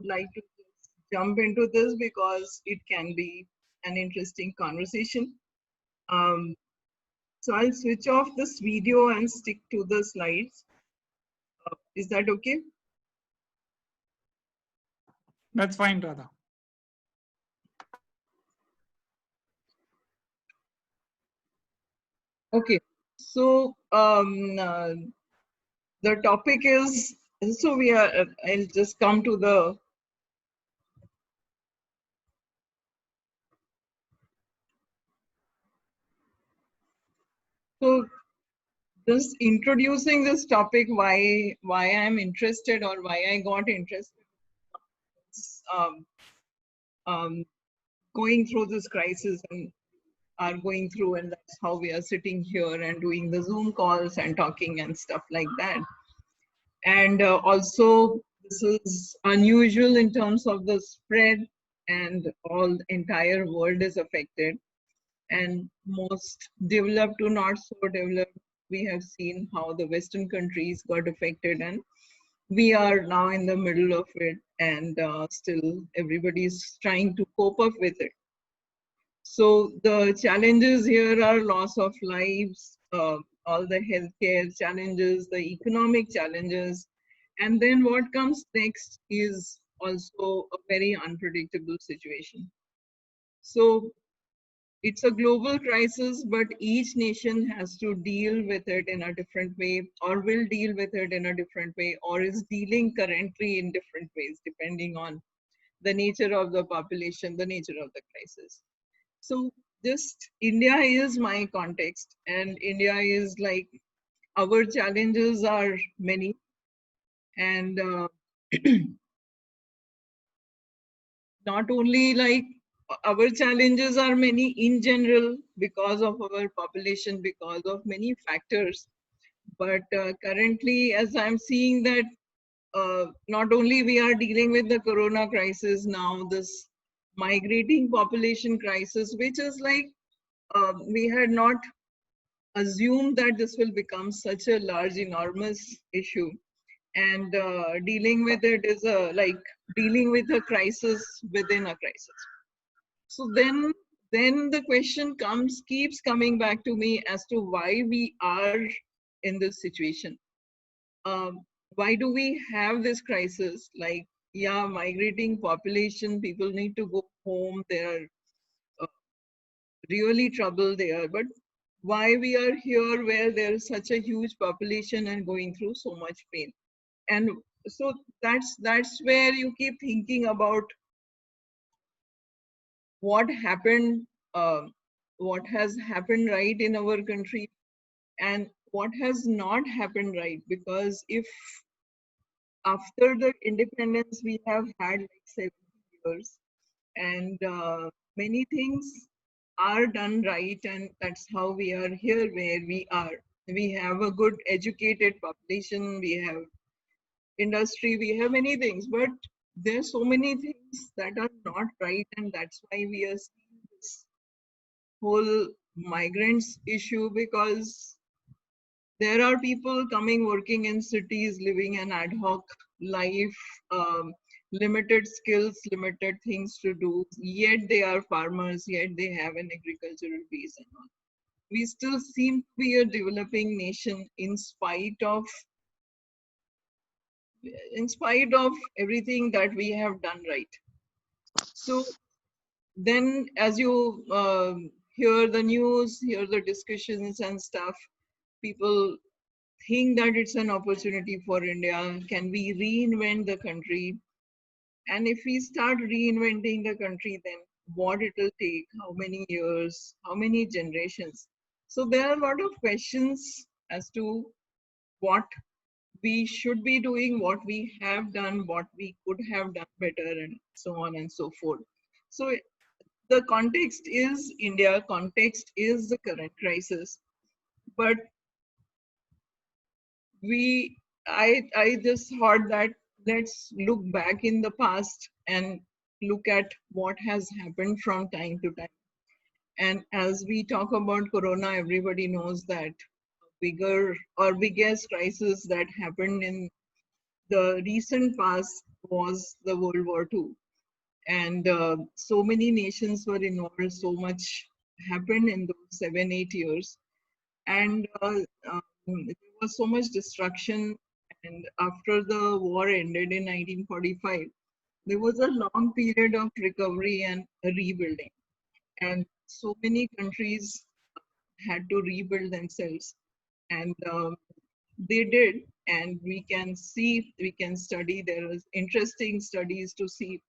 like to just jump into this because it can be an interesting conversation. Um, so I'll switch off this video and stick to the slides. Is that okay? That's fine, Radha. Okay. So the topic is, so we are, I'll just come to the, so just introducing this topic, why I'm interested or why I got interested, um, um, going through this crisis and are going through, and that's how we are sitting here and doing the Zoom calls and talking and stuff like that. And also, this is unusual in terms of the spread, and all entire world is affected. And most developed to not so developed, we have seen how the Western countries got affected, and we are now in the middle of it, and still everybody's trying to cope up with it. So the challenges here are loss of lives, all the healthcare challenges, the economic challenges, and then what comes next is also a very unpredictable situation. So it's a global crisis, but each nation has to deal with it in a different way, or will deal with it in a different way, or is dealing currently in different ways, depending on the nature of the population, the nature of the crisis. So just India is my context, and India is like, our challenges are many, and not only like our challenges are many in general because of our population, because of many factors, but currently as I'm seeing that not only we are dealing with the corona crisis, now this migrating population crisis, which is like, we had not assumed that this will become such a large, enormous issue. And dealing with it is like dealing with a crisis within a crisis. So then the question keeps coming back to me as to why we are in this situation. Um, why do we have this crisis? Like, yeah, migrating population, people need to go home. There are really trouble there, but why we are here where there is such a huge population and going through so much pain? And so that's where you keep thinking about what happened, uh, what has happened right in our country, and what has not happened right. Because if after the independence we have had like 70 years, and many things are done right, and that's how we are here where we are. We have a good educated population, we have industry, we have many things, but there's so many things that are not right, and that's why we are seeing this whole migrants issue. Because there are people coming working in cities, living an ad hoc life, limited skills, limited things to do, yet they are farmers, yet they have an agricultural base and all. We still seem to be a developing nation in spite of everything that we have done right. So then as you hear the news, hear the discussions and stuff, people think that it's an opportunity for India. Can we reinvent the country? And if we start reinventing the country, then what it will take, how many years, how many generations? So there are a lot of questions as to what we should be doing, what we have done, what we could have done better, and so on and so forth. So the context is India, context is the current crisis. But I just thought that let's look back in the past and look at what has happened from time to time. And as we talk about corona, everybody knows that bigger or biggest crisis that happened in the recent past was the World War II. And so many nations were involved, so much happened in those 7, 8 years. And there was so much destruction. And after the war ended in 1945, there was a long period of recovery and rebuilding. And so many countries had to rebuild themselves. And they did. And we can see, we can study, there is interesting studies to see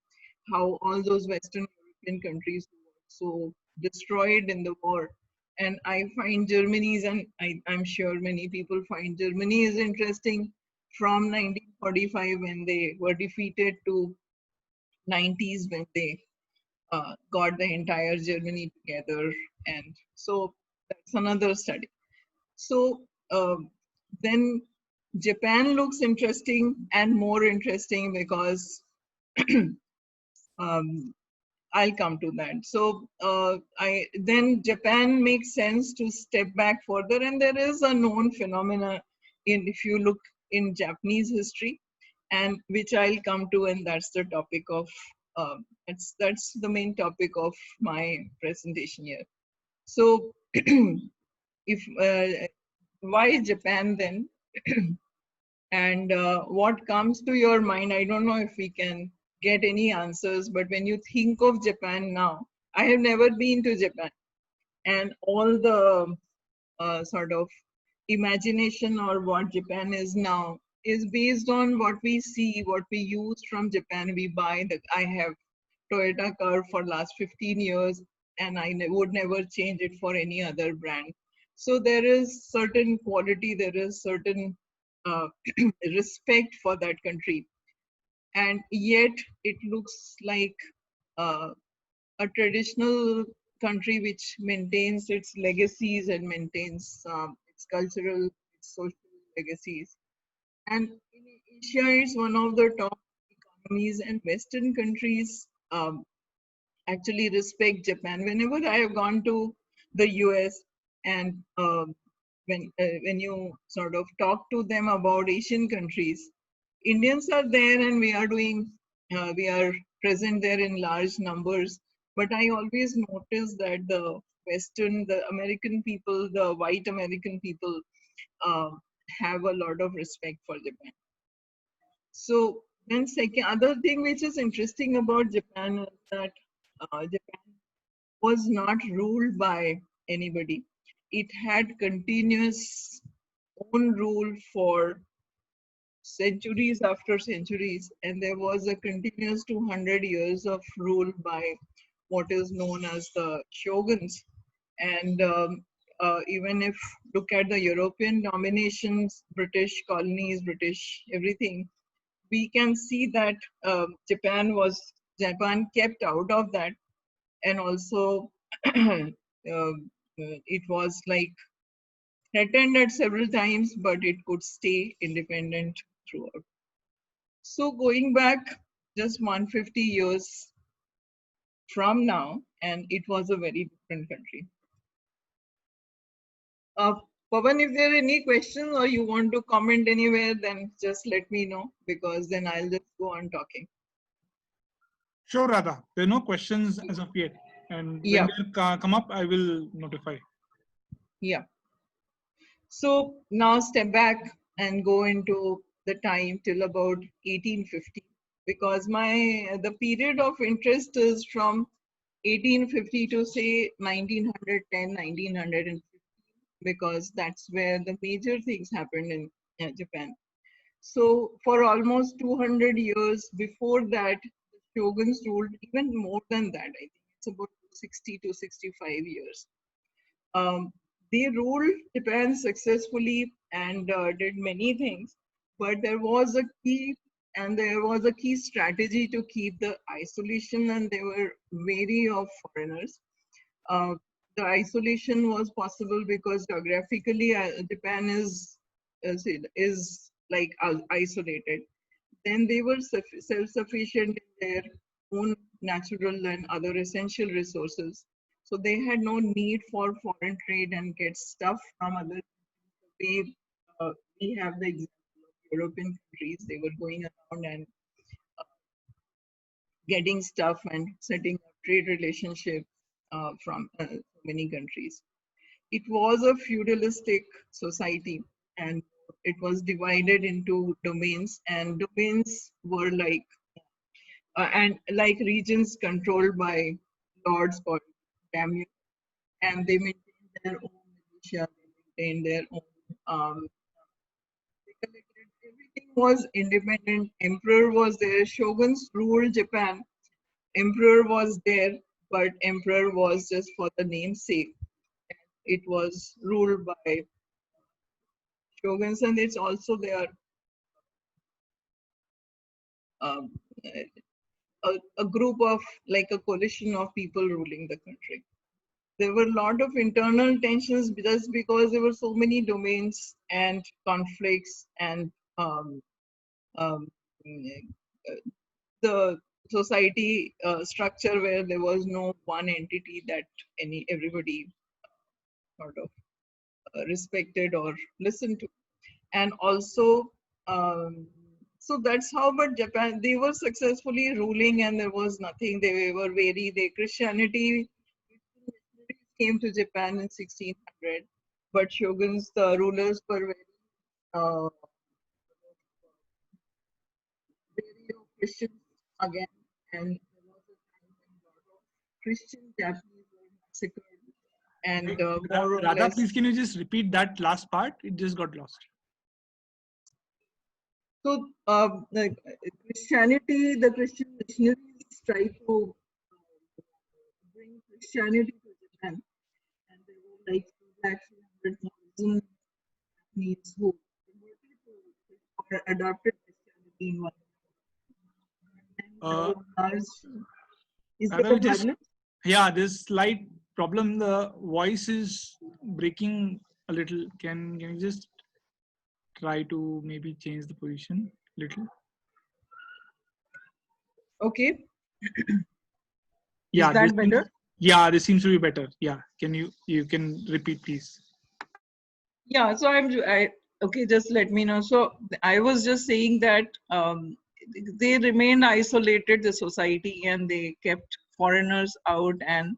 how all those Western European countries were so destroyed in the war. And I find Germany's, and I'm sure many people find Germany is interesting from 1945 when they were defeated to 90s when they got the entire Germany together. And so that's another study. So then Japan looks interesting and more interesting because um, I'll come to that. So I then Japan makes sense to step back further, and there is a known phenomena in if you look in Japanese history, and which I'll come to, and that's the topic of that's the main topic of my presentation here. So if why Japan then? And what comes to your mind? I don't know if we can get any answers, but when you think of Japan now, I have never been to Japan, and all the sort of imagination or what Japan is now is based on what we see, what we use from Japan. We buy that. I have Toyota car for last 15 years, and I would never change it for any other brand. So there is certain quality, there is certain uh, respect for that country, and yet it looks like uh, a traditional country which maintains its legacies and maintains its cultural, its social legacies. And in Asia, it's one of the top economies, and Western countries actually respect Japan. Whenever I have gone to the US, and when you sort of talk to them about Asian countries, Indians are there, and we are present there in large numbers. But I always notice that the American people, the white American people, uh, have a lot of respect for Japan. So then second, other thing which is interesting about Japan is that Japan was not ruled by anybody. It had continuous own rule for centuries after centuries, and there was a continuous 200 years of rule by what is known as the shoguns. And even if look at the European dominations, British colonies, British everything, we can see that Japan kept out of that, and also it was like threatened at several times, but it could stay independent throughout. So going back just 150 years from now, and it was a very different country. Uh, Pavan, if there are any questions or you want to comment anywhere, then just let me know, because then I'll just go on talking. Sure, Radha. There are no questions as of yet. And when Yeah, they come up, I will notify. yeah. So now step back and go into the time till about 1850, because the period of interest is from 1850 to say 1910, 1915, because that's where the major things happened in Japan. So for almost 200 years before that, the shoguns ruled even more than that. I think it's about 60 to 65 years. Um, they ruled Japan successfully and did many things, but there was a key strategy to keep the isolation, and they were wary of foreigners. Uh, the isolation was possible because geographically Japan is like isolated. Then they were self-sufficient in their own natural and other essential resources. So they had no need for foreign trade and get stuff from other. We, we have the example of European countries. They were going around and getting stuff and setting up trade relationships from many countries. It was a feudalistic society, and it was divided into domains, and domains were like and like regions controlled by lords called daimyo, and they maintained their own militia, they maintained their own they collected, everything was independent. Emperor was there, shoguns ruled Japan. Emperor was there, but emperor was just for the namesake. It was ruled by shoguns, and it's also there um, a group of like a coalition of people ruling the country. There were a lot of internal tensions just because there were so many domains and conflicts and um, the society structure where there was no one entity that everybody sort of respected or listened to, and also so that's how. But Japan, they were successfully ruling, and there was nothing. They were very Christianity came to Japan in 1600, but shoguns, the rulers, were very uh, wary of Christians again, and there was a time when a lot of Christian Japanese were massacred, and more or Radha, less. please can you just repeat that last part? It just got lost. So, Christianity, the Christian missionaries tried to bring Christianity to Japan, and there were like 2,300,000 Japanese who converted to or adopted Christianity in one. Uh, Is Radha, there a just problem? yeah, there's slight problem. The voice is breaking a little. Can you just try to maybe change the position a little? Okay. Yeah, Is that better? Yeah, this seems to be better. Yeah, can you can repeat, please? Yeah. So okay. Just let me know. So I was just saying that they remained isolated, the society, and they kept foreigners out and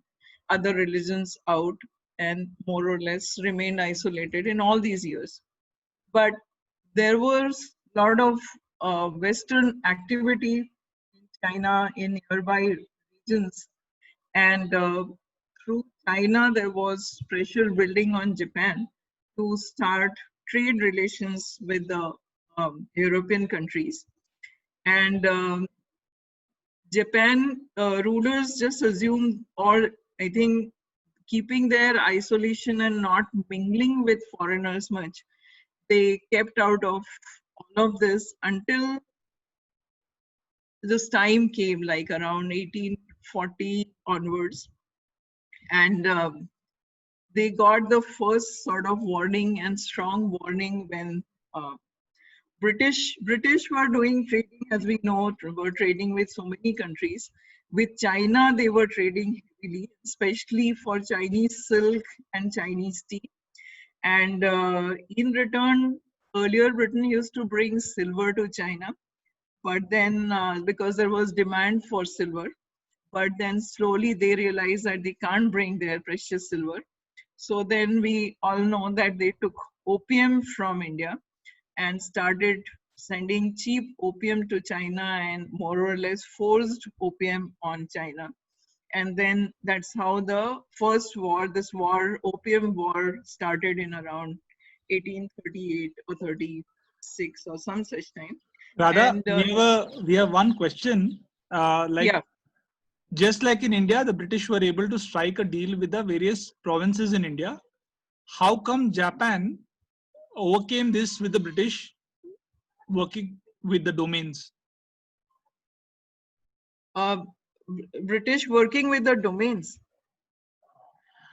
other religions out, and more or less remained isolated in all these years. But there was a lot of Western activity in China, in nearby regions, and through China, there was pressure building on Japan to start trade relations with the European countries. And Japan rulers just assumed, or I think, keeping their isolation and not mingling with foreigners much, they kept out of all of this until this time came, like around 1840 onwards, and they got the first sort of warning and strong warning when uh, British were doing trading, as we know, were trading with so many countries. With China, they were trading heavily, especially for Chinese silk and Chinese tea. And in return, earlier Britain used to bring silver to China, but then because there was demand for silver, but then slowly they realized that they can't bring their precious silver. So then we all know that they took opium from India and started sending cheap opium to China and more or less forced opium on China. And then that's how the first war, this war, opium war, started in around 1838 or 36 or some such time. Radha, And we have one question. Like yeah, just like in India, the British were able to strike a deal with the various provinces in India. How come Japan overcame this with the British working with the domains? uh, British working with the domains.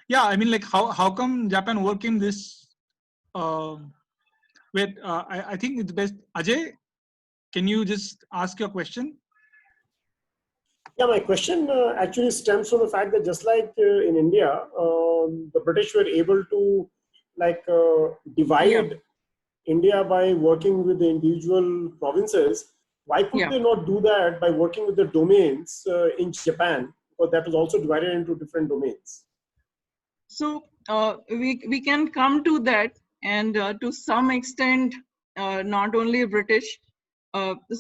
Yeah, I mean, like how come Japan overcame this? Wait, I think it's best. Ajay, can you just ask your question? Yeah, my question actually stems from the fact that just like in India, the British were able to divide Yeah. India by working with the individual provinces. Why could Yeah. they not do that by working with the domains in Japan? Because that was also divided into different domains. So we can come to that, and to some extent, not only British.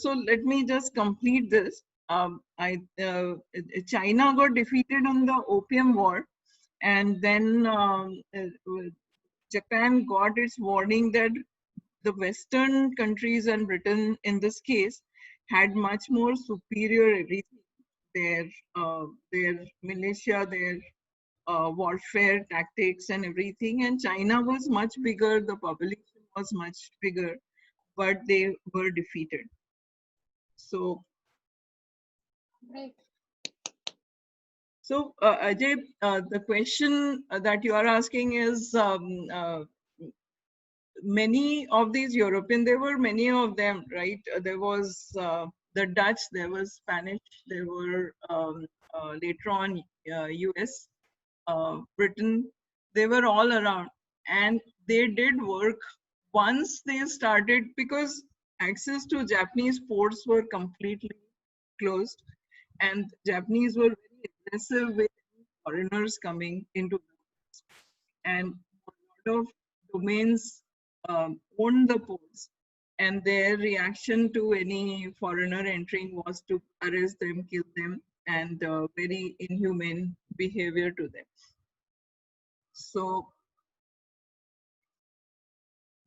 So let me just complete this. China got defeated in the Opium War, and then Japan got its warning that the Western countries and Britain, in this case, had much more superior everything. Their militia, their warfare tactics and everything. And China was much bigger, the population was much bigger, but they were defeated. So, Right. so Ajay, the question that you are asking is many of these European, there were many of them, right? There was the Dutch, there was Spanish, there were later on US, Britain, they were all around, and they did work once they started, because access to Japanese ports were completely closed, and Japanese were very aggressive with foreigners coming into the ports, and a lot of domains owned the ports, and their reaction to any foreigner entering was to arrest them, kill them, and very inhumane behavior to them. So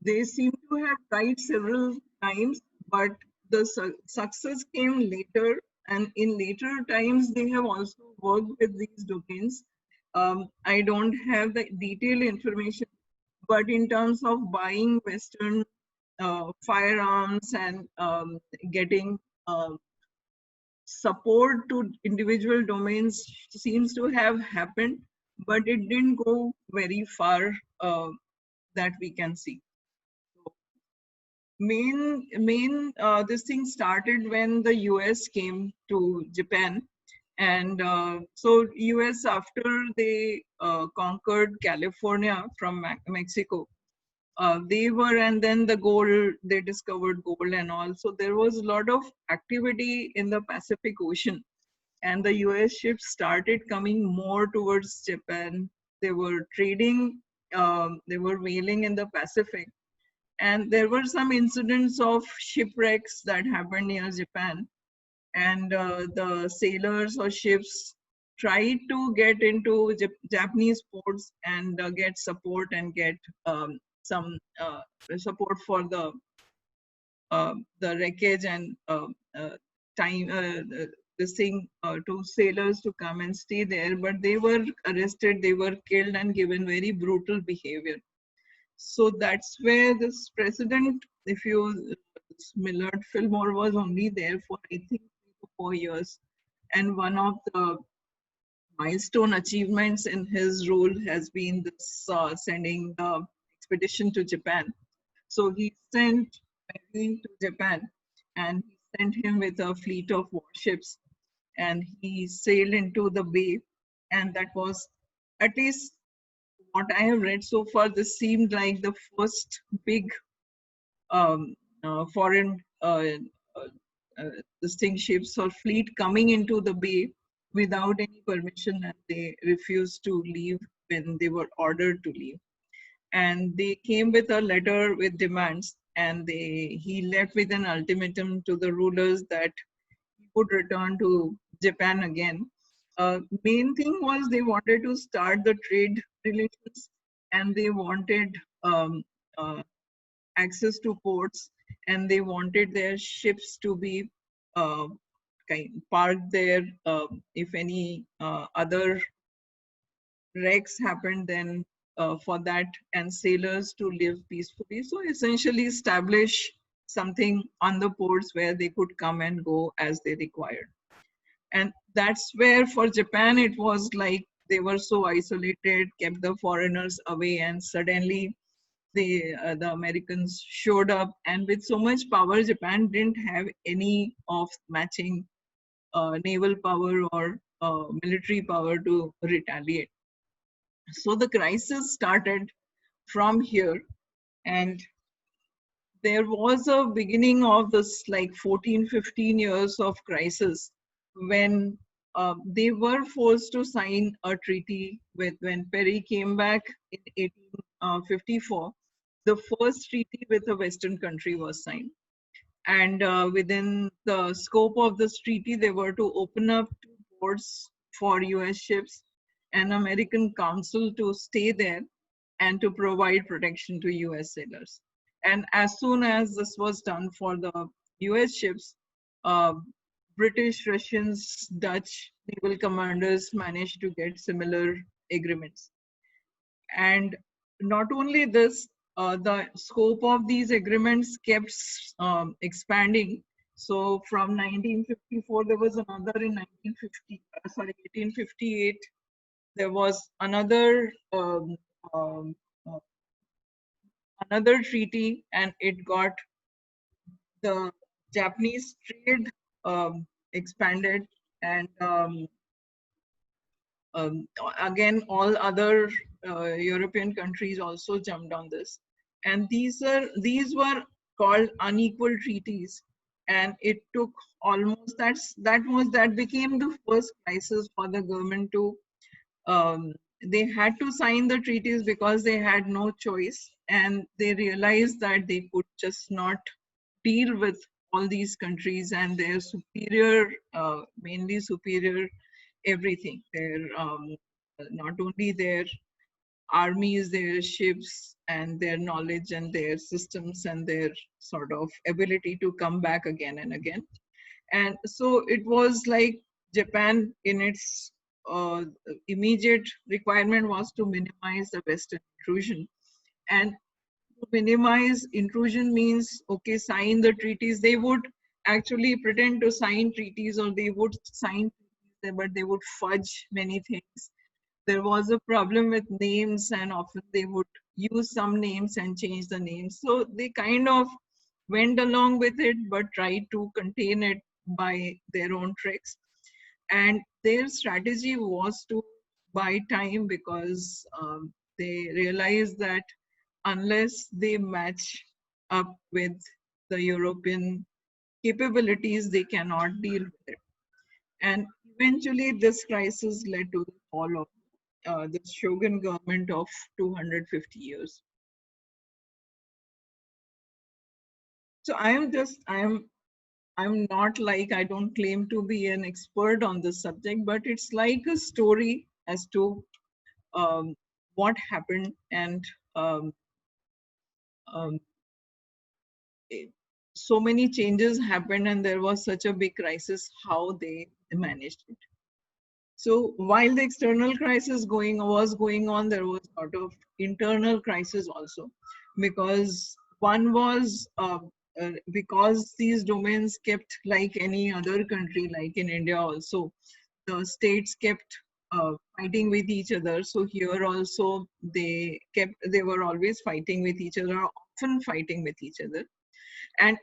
they seem to have tried several times, but the success came later. And in later times, they have also worked with these domains. I don't have the detailed information, but in terms of buying Western firearms and getting support to individual domains seems to have happened, but it didn't go very far that we can see. This thing started when the US came to Japan, and so US, after they conquered California from Mexico, they were, and then the gold, they discovered gold and all, so there was a lot of activity in the Pacific Ocean, and the US ships started coming more towards Japan. They were trading, they were whaling in the Pacific, and there were some incidents of shipwrecks that happened near Japan, and the sailors or ships tried to get into Japanese ports and get support and get some support for the wreckage and time this thing to sailors to come and stay there, but they were arrested, they were killed and given very brutal behavior. So that's where this president, if you, Millard Fillmore was only there for I think 3 to 4 years, and one of the milestone achievements in his role has been this sending the expedition to Japan. So he sent Perry to Japan, and he sent him with a fleet of warships, and he sailed into the bay, and that was, at least what I have read so far, this seemed like the first big foreign uh, distinct ships or fleet coming into the bay without any permission, and they refused to leave when they were ordered to leave. And they came with a letter with demands, and he left with an ultimatum to the rulers that he would return to Japan again. Main thing was they wanted to start the trade relations, and they wanted uh, access to ports, and they wanted their ships to be uh, parked there. If any other wrecks happened, then for that, and sailors to live peacefully. So essentially establish something on the ports where they could come and go as they required. And that's where for Japan, it was like they were so isolated, kept the foreigners away, and suddenly the Americans showed up, and with so much power, Japan didn't have any of matching naval power or military power to retaliate. So the crisis started from here, and there was a beginning of this like 14, 15 years of crisis when they were forced to sign a treaty with, when Perry came back in 1854, the first treaty with a Western country was signed. And within the scope of this treaty, they were to open up 2 ports for US ships, an American consul to stay there, and to provide protection to US sailors. And as soon as this was done for the US ships, uh, British, Russians, Dutch naval commanders managed to get similar agreements. And not only this, the scope of these agreements kept expanding. So from 1954, there was another in 1858. There was another um, uh, another treaty, and it got the Japanese trade expanded, and um, again, all other European countries also jumped on this, and these were called unequal treaties, and it took almost that became the first crisis for the government to. They had to sign the treaties because they had no choice, and they realized that they could just not deal with all these countries and their superior, mainly superior everything. Their not only their armies, their ships, and their knowledge and their systems and their sort of ability to come back again and again. And so it was like Japan, in its immediate requirement, was to minimize the Western intrusion. And to minimize intrusion means, okay, sign the treaties. They would actually pretend to sign treaties, or they would sign treaties, but they would fudge many things. There was a problem with names, and often they would use some names and change the names. So they kind of went along with it, but tried to contain it by their own tricks. And their strategy was to buy time, because they realized that unless they match up with the European capabilities, they cannot deal with it. And eventually, this crisis led to the fall of the Shogun government of 250 years. So I'm not like, I don't claim to be an expert on this subject, but it's like a story as to what happened, and um, um, so many changes happened, and there was such a big crisis, how they managed it. So while the external crisis was going on, there was a lot of internal crisis also, because one was because these domains kept, like any other country, like in India also, the states kept fighting with each other. So here also they were always fighting with each other, often fighting with each other. And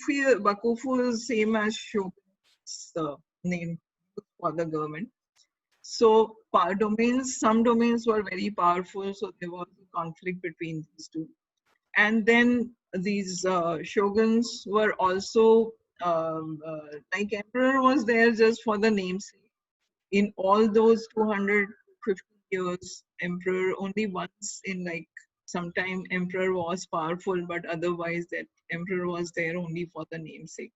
Bakufu is same as Shogun's name for the government. So some domains were very powerful, so there was a conflict between these two. And then these shoguns were also, like emperor was there just for the namesake. In all those 250 years, emperor only once in like sometime emperor was powerful, but otherwise that emperor was there only for the namesake.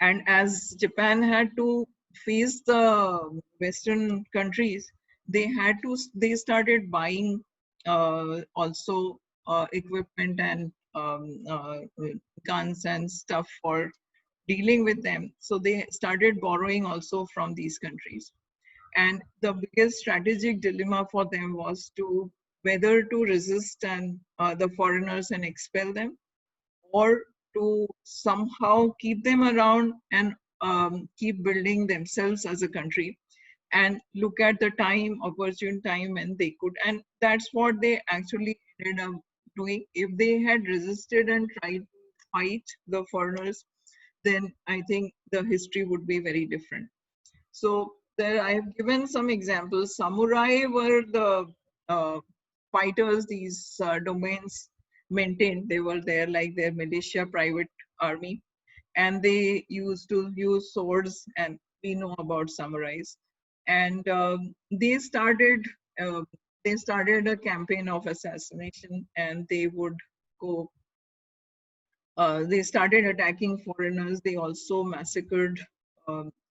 And as Japan had to face the Western countries, they started buying also equipment and guns and stuff for dealing with them. So they started borrowing also from these countries. And the biggest strategic dilemma for them was to whether to resist and the foreigners and expel them, or to somehow keep them around and keep building themselves as a country, and look at the opportune time when they could. And that's what they actually ended up doing. If they had resisted and tried to fight the foreigners, then I think the history would be very different. So there, I have given some examples. Samurai were the fighters, these domains. maintained. They were there like their militia, private army, and they used to use swords, and we know about samurais. And they started uh, they started a campaign of assassination, and they would go. They started attacking foreigners. They also massacred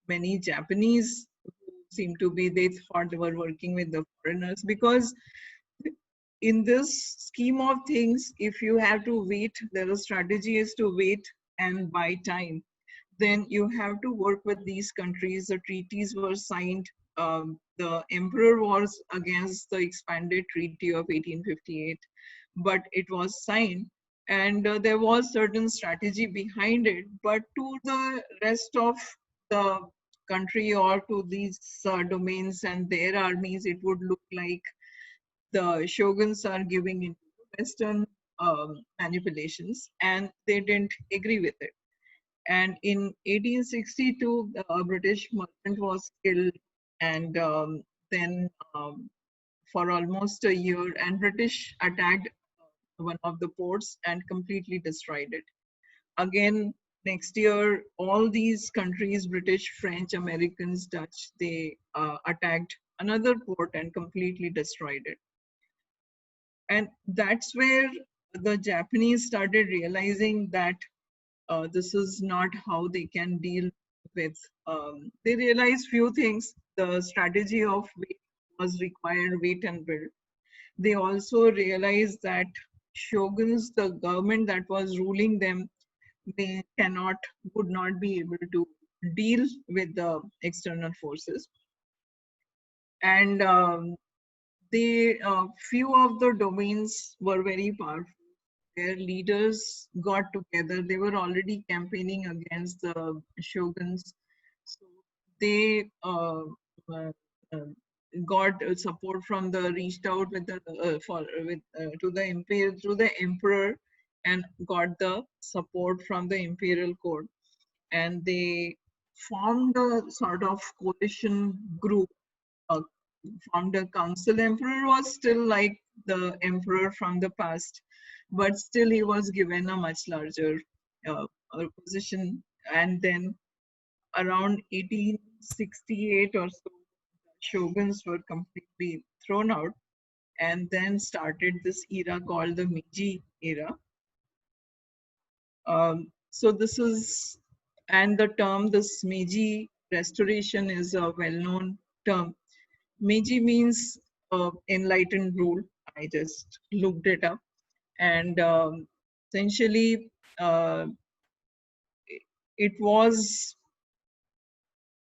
many Japanese who seemed to be, they thought they were working with the foreigners, because in this scheme of things, if you have to wait, the strategy is to wait and buy time. Then you have to work with these countries. The treaties were signed. The emperor was against the expanded treaty of 1858, but it was signed, and there was certain strategy behind it. But to the rest of the country, or to these domains and their armies, it would look like the shoguns are giving into Western manipulations, and they didn't agree with it. And in 1862, the British merchant was killed, and then for almost a year, and British attacked one of the ports and completely destroyed it. Again, next year, all these countries, British, French, Americans, Dutch, they attacked another port and completely destroyed it. And that's where the Japanese started realizing that this is not how they can deal with. They realized few things. The strategy of wait was required, wait and build. They also realized that shoguns, the government that was ruling them, they would not be able to deal with the external forces. And they, few of the domains were very powerful. Their leaders got together. They were already campaigning against the shoguns, so they uh, uh, got support from the, reached out with the for with to the imperial, through the emperor, and got the support from the imperial court, and they formed a sort of coalition group, uh, formed a council. Emperor was still like the emperor from the past, but still he was given a much larger position. And then around 1868 or so, shoguns were completely thrown out, and then started this era called the Meiji era. So this is, and the term, this Meiji restoration, is a well-known term. Meiji means enlightened rule. I just looked it up, and essentially uh, it was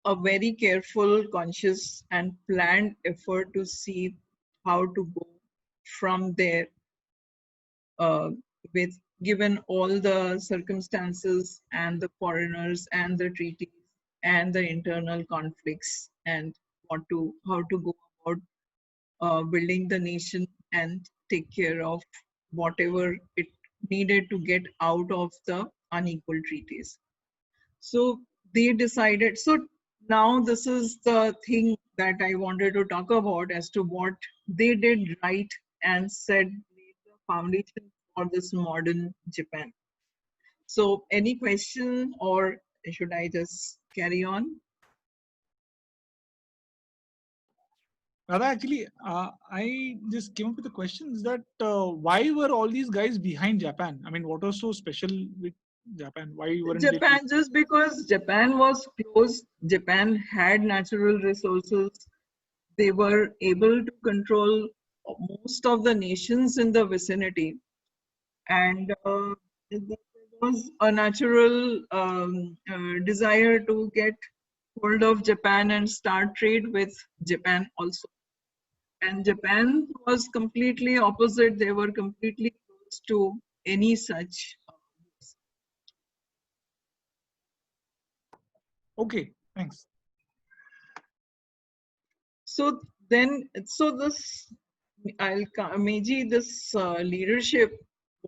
a very careful, conscious, and planned effort to see how to go from there, uh, with, given all the circumstances and the foreigners and the treaties and the internal conflicts, and how to go about building the nation and take care of whatever it needed to get out of the unequal treaties. So they decided. So now this is the thing that I wanted to talk about, as to what they did right and said laid the foundation for this modern Japan. So any question, or should I just carry on? Radha, actually, I just came up with the question is that why were all these guys behind Japan? I mean, what was so special with Japan? Why weren't they? Japan, just because Japan was close, Japan had natural resources, they were able to control most of the nations in the vicinity, and there was a natural desire to get hold of Japan and start trade with Japan also. And Japan was completely opposite. They were completely close to any such. Okay, thanks. So then, so this Meiji, this leadership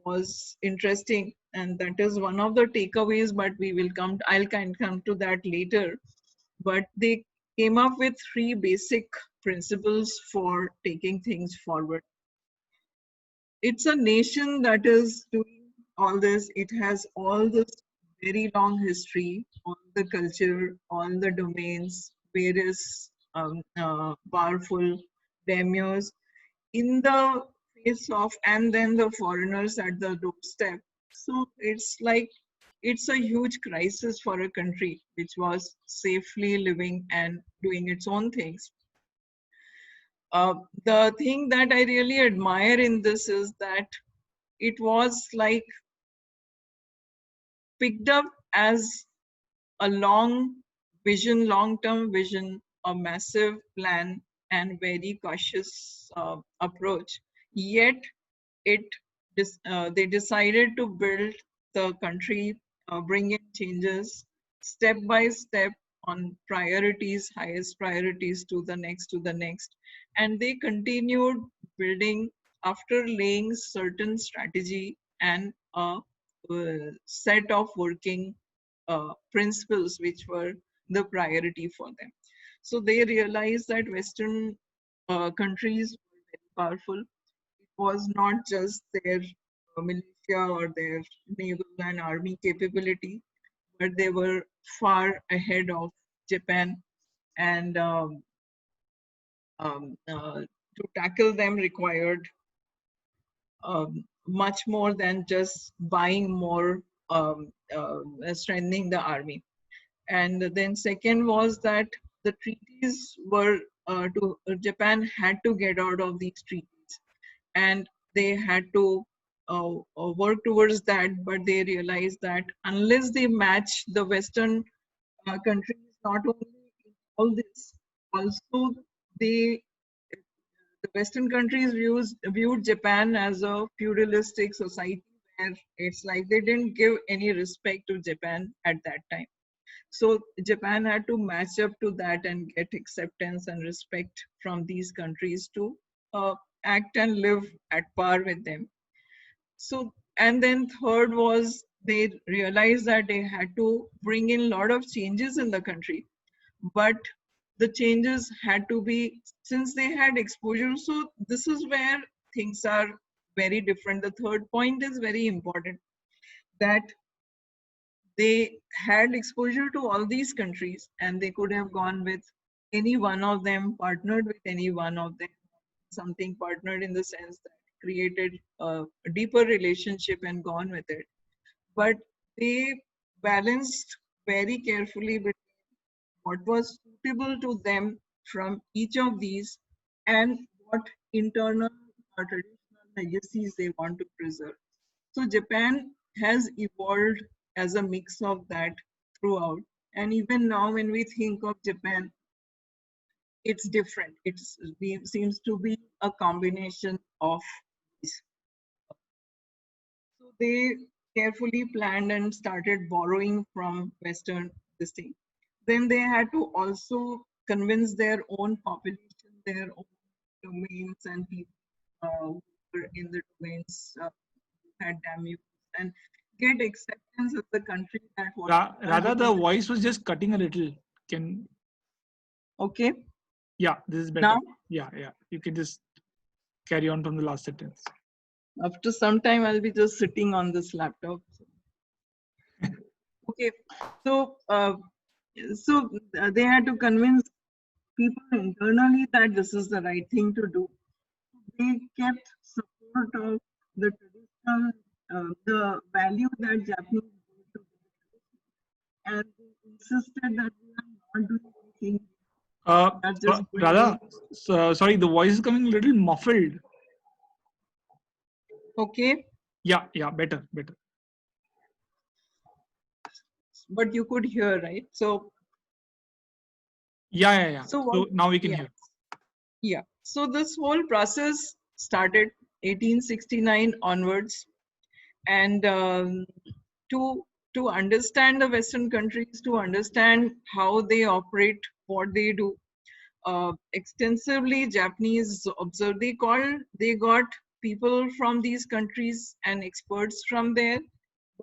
was interesting, and that is one of the takeaways. But we will come. I'll come to that later. But they came up with three basic principles for taking things forward. it's a nation that is doing all this. It has all this very long history, all the culture, all the domains, various powerful daimyos in the face of, and then the foreigners at the doorstep. So it's like it's a huge crisis for a country which was safely living and doing its own things. The thing that I really admire in this is that it was like picked up as a long-term vision, a massive plan, and very cautious approach. Yet, they decided to build the country, bring in changes step by step on priorities, highest priorities to the next, and they continued building after laying certain strategy and a set of working principles which were the priority for them. So they realized that Western countries were very powerful. It was not just their militia or their naval and army capability, but they were far ahead of Japan. And to tackle them required much more than just buying more, strengthening the army. And then second was that the treaties were Japan had to get out of these treaties, and they had to work towards that. But they realized that unless they match the Western countries, not only in all this, also they the Western countries viewed Japan as a feudalistic society where it's like they didn't give any respect to Japan at that time. So Japan had to match up to that and get acceptance and respect from these countries to act and live at par with them. So, and then third was they realized that they had to bring in a lot of changes in the country, but the changes had to be, since they had exposure. So this is where things are very different. The third point is very important, that they had exposure to all these countries and they could have gone with any one of them, partnered with any one of them, something partnered in the sense that created a deeper relationship and gone with it. But they balanced very carefully between what was suitable to them from each of these and what internal or traditional legacies they want to preserve. So Japan has evolved as a mix of that throughout. And even now, when we think of Japan, it's different. It seems to be a combination of these. So they carefully planned and started borrowing from Western this thing. Then they had to also convince their own population, their own domains and people who were in the domains who had damage, and get acceptance of the country that was Radha, the voice was just cutting a little. Can okay. Yeah, this is better. Now, Yeah. You can just carry on from the last sentence. after some time, I'll be just sitting on this laptop. Okay, so they had to convince people internally that this is the right thing to do. They kept support of the traditional, the value that Japanese gave to their tradition, and they insisted that we are not doing anything. Radha, sorry, the voice is coming a little muffled. Okay. Yeah, better. But you could hear, right? So Yeah. So, So now we can hear. Yeah. So this whole process started 1869 onwards, and to understand the Western countries, to understand how they operate, what they do, extensively Japanese observed. They got people from these countries and experts from there,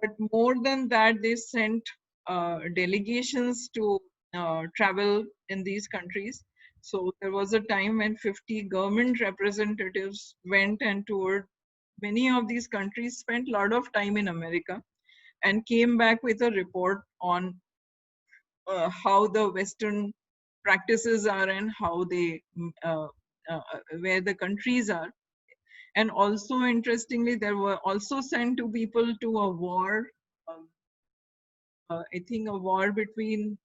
but more than that, they sent delegations to travel in these countries. So there was a time when 50 government representatives went and toured many of these countries spent a lot of time in America and came back with a report on how the Western practices are and how they, where the countries are. And also, interestingly, there were also sent two people to a war, um, I think a war between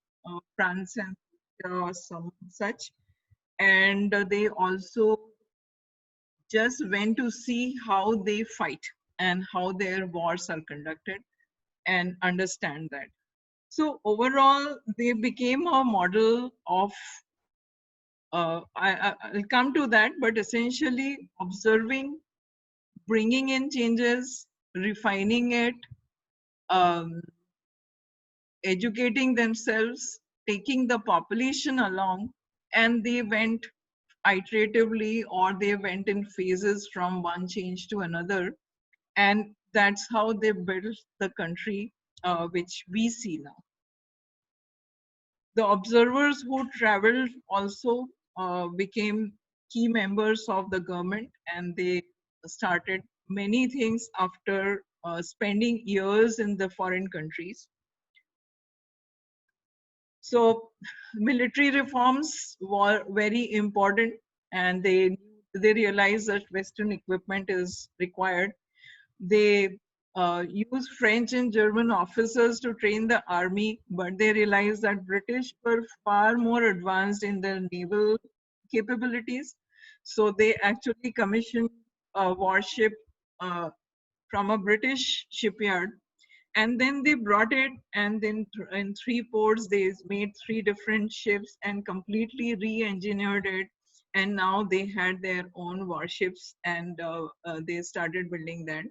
France and Russia or some such. And they also just went to see how they fight and how their wars are conducted and understand that. So overall, they became a model of, I'll come to that, but essentially observing, bringing in changes, refining it, um, educating themselves, taking the population along, and they went iteratively or they went in phases from one change to another. And that's how they built the country which we see now. The observers who traveled also became key members of the government, and they started many things after spending years in the foreign countries. So military reforms were very important, and they realized that Western equipment is required. They used French and German officers to train the army, but they realized that British were far more advanced in their naval capabilities. So they actually commissioned a warship from a British shipyard, and then they brought it, and then in three ports they made three different ships and completely re-engineered it, and now they had their own warships, and they started building that.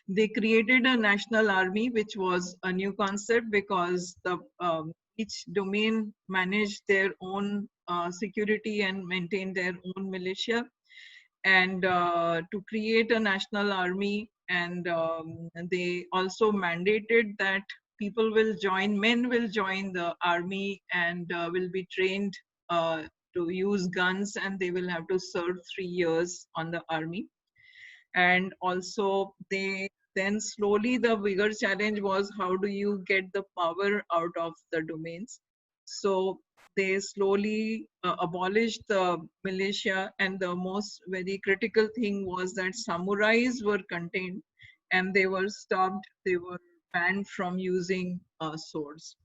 They created a national army, which was a new concept because the each domain managed their own security and maintained their own militia. And to create a national army, and they also mandated that people will join, men will join the army and will be trained uh, to use guns, and they will have to serve 3 years on the army. And also they then slowly, the bigger challenge was how do you get the power out of the domains. So they slowly abolished the militia, and the most very critical thing was that samurais were contained and they were stopped, they were banned from using swords.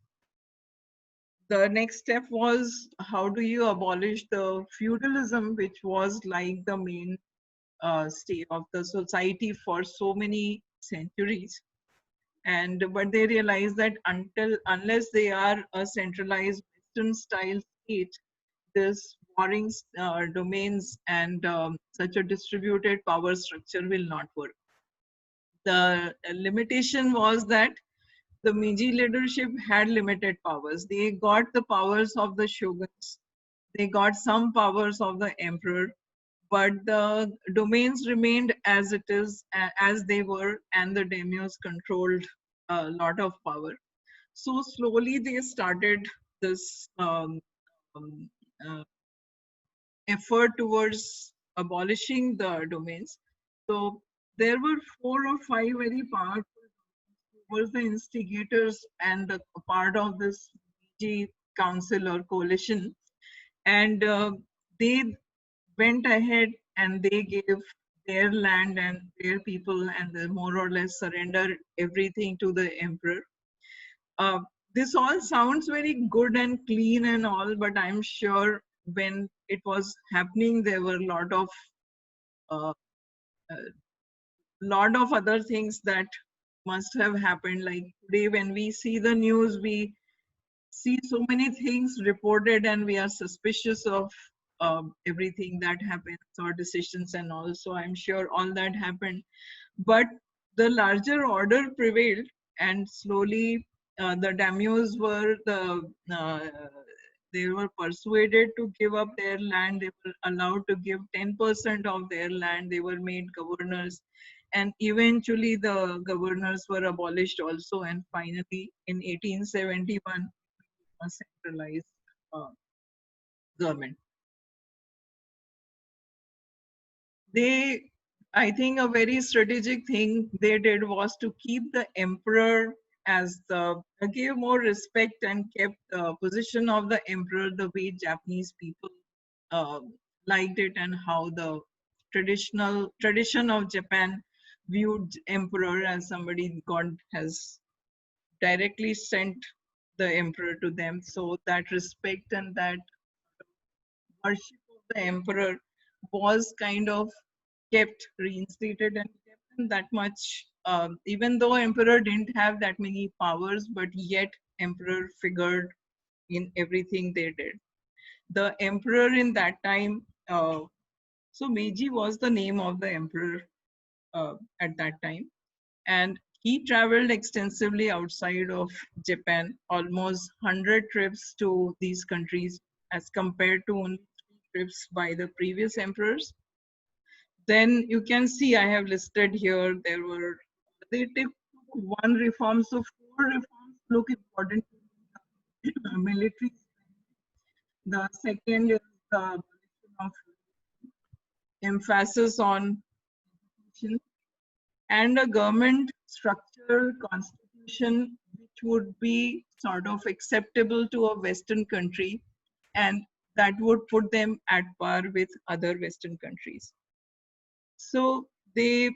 The next step was how do you abolish the feudalism, which was like the main state of the society for so many centuries. And but they realize that unless they are a centralized Western style state, this warring domains and such a distributed power structure will not work. The limitation was that the Meiji leadership had limited powers. They got the powers of the shoguns, they got some powers of the emperor, but the domains remained as it is, as they were, and the daimyos controlled a lot of power. So slowly they started this um, uh, effort towards abolishing the domains. So there were 4 or 5 very powerful who were the instigators and the part of this Meiji council or coalition, and they went ahead and they gave their land and their people, and they more or less surrendered everything to the emperor. Uh, this all sounds very good and clean and all, but I'm sure when it was happening, there were a uh, lot of other things that must have happened. Like today, when we see the news, we see so many things reported and we are suspicious of everything that happens or decisions, and also I'm sure all that happened, but the larger order prevailed, and slowly the daimyos were uh, they were persuaded to give up their land. They were allowed to give 10% of their land. They were made governors, and eventually the governors were abolished also, and finally in 1871 a centralized uh, government. They I think a very strategic thing they did was to keep the emperor as the gave more respect and kept the position of the emperor the way Japanese people uh, liked it, and how the traditional tradition of Japan viewed emperor as somebody God has directly sent the emperor to them. So that respect and that worship of the emperor was kind of kept reinstated and kept in that much. Even though emperor didn't have that many powers, but yet emperor figured in everything they did. The emperor in that time, so Meiji was the name of the emperor at that time, and he traveled extensively outside of Japan, almost 100 trips to these countries as compared to only 3 trips by the previous emperors. Then you can see I have listed here, they took one reform, so 4 reforms look important to the military. The second is the abolition of emphasis on education, and a government structure constitution which would be sort of acceptable to a Western country, and that would put them at par with other Western countries. So they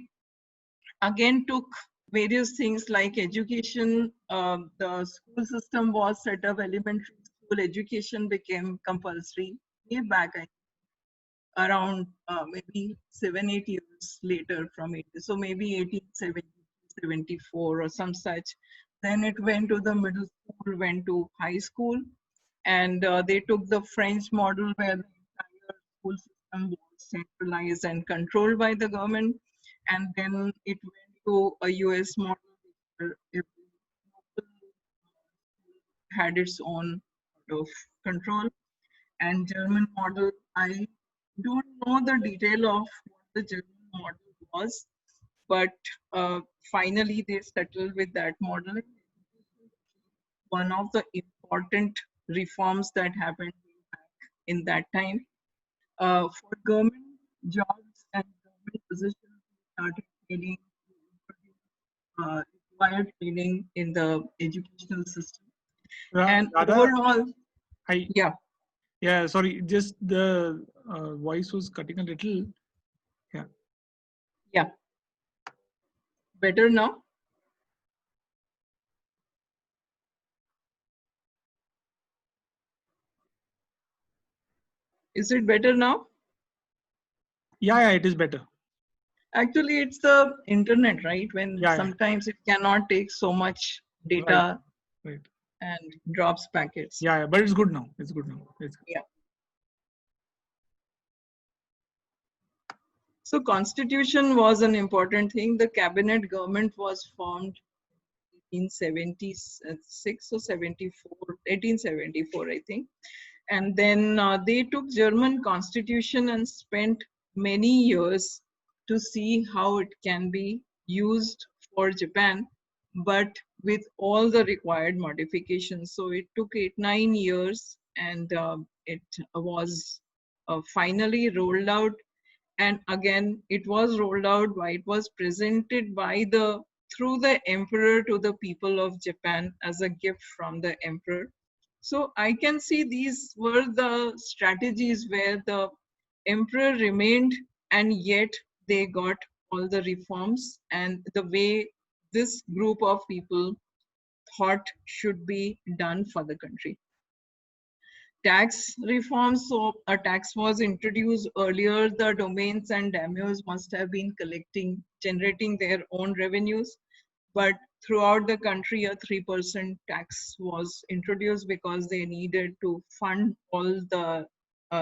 again took various things like education. The school system was set up, elementary school education became compulsory way back, around maybe 7, 8 years later from it. So maybe 1870, 74 or some such. Then it went to the middle school, went to high school, and they took the French model where the entire school system was centralized and controlled by the government. And then it went to a US model where every local had its own sort of control. And German model, I don't know the detail of what the German model was, but finally they settled with that model. One of the important reforms that happened in that time, for government jobs and government positions, started training, required training in the educational system. And Radha, overall, I yeah, yeah, sorry, just the voice was cutting a little. Yeah. yeah, better now. Is it better now? Yeah, it is better. Actually, it's the internet, right? When Yeah, sometimes it cannot take so much right, data right. and drops packets. Yeah, but it's good now. It's good now. Yeah. So constitution was an important thing. The cabinet government was formed in 76 or 74, 1874, I think. And then they took German constitution and spent many years to see how it can be used for Japan, but with all the required modifications. So it took 8, 9 years, and it was finally rolled out. And again, it was rolled out by, it was presented by the, through the emperor to the people of Japan as a gift from the emperor. So I can see these were the strategies where the emperor remained, and yet they got all the reforms and the way this group of people thought should be done for the country. Tax reforms, so a tax was introduced earlier. The domains and daimyos must have been generating their own revenues, but throughout the country a 3% tax was introduced because they needed to fund all the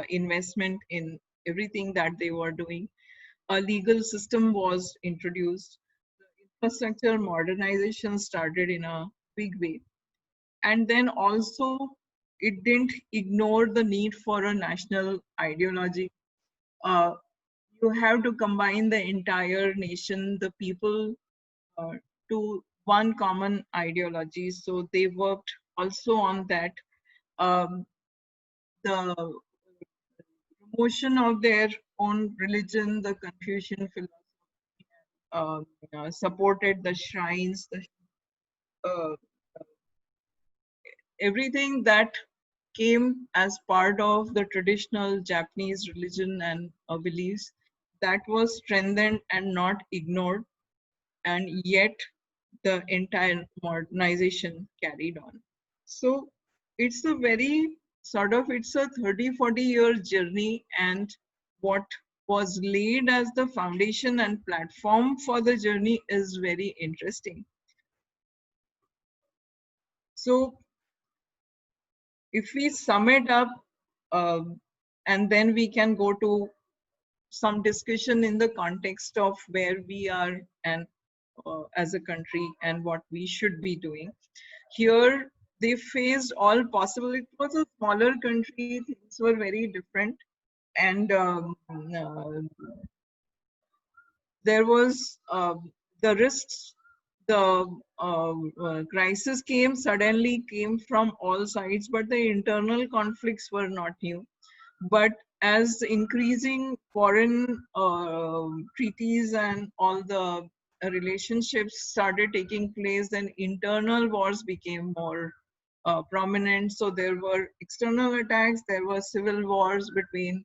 investment in everything that they were doing. A legal system was introduced. The infrastructure modernization started in a big way. And then also it didn't ignore the need for a national ideology. Uh, you have to combine the entire nation, the people, uh, to one common ideology. So they worked also on that. The promotion of their own religion, the Confucian philosophy, supported the shrines, uh, everything that came as part of the traditional Japanese religion and beliefs, that was strengthened and not ignored, and yet the entire modernization carried on. So it's a very sort of, it's a 30-40 year journey, and what was laid as the foundation and platform for the journey is very interesting. So if we sum it up, and then we can go to some discussion in the context of where we are and as a country and what we should be doing. Here they faced all possible. It was a smaller country, things were very different, and there was the risks. The crisis suddenly came from all sides, but the internal conflicts were not new. But as increasing foreign treaties and all the relationships started taking place, then internal wars became more prominent. So there were external attacks, there were civil wars between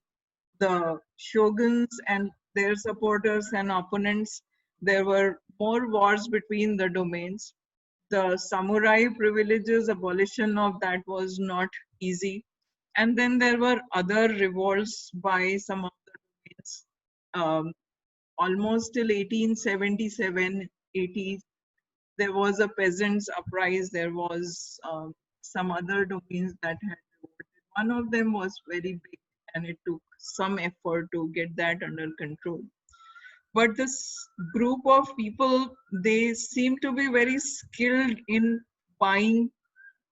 the shoguns and their supporters and opponents. There were more wars between the domains. The samurai privileges, abolition of that was not easy. And then there were other revolts by some of the domains. Almost till 1877, 80, there was a peasants' uprising. There was some other domains that had revolted. One of them was very big, and it took some effort to get that under control. But this group of people, they seem to be very skilled in buying